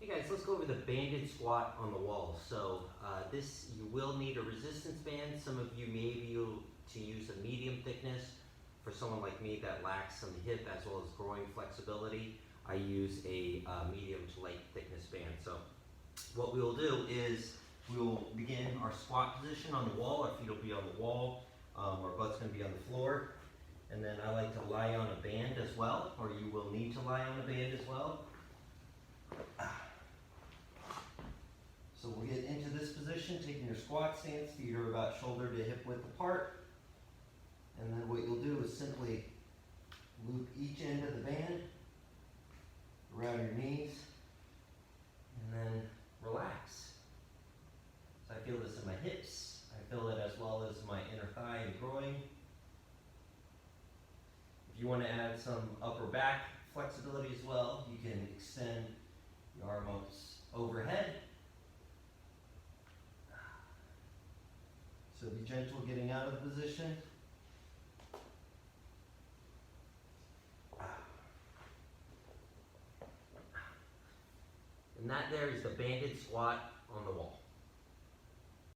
Hey guys, let's go over the banded squat on the wall. So this, you will need a resistance band. Some of you may be able to use a medium thickness. For someone like me that lacks some hip as well as groin flexibility, I use a medium to light thickness band. So what we will do is we will begin our squat position on the wall. Our feet will be on the wall, our butt's going to be on the floor. And then I like to lie on a band as well, or you will need to lie on a band as well. So we'll get into this position, taking your squat stance, feet are about shoulder to hip width apart. And then what you'll do is simply loop each end of the band around your knees, and then relax. So I feel this in my hips, I feel it as well as my inner thigh and groin. If you want to add some upper back flexibility as well, you can extend your arms overhead. So be gentle getting out of the position. And that there is the banded squat on the wall.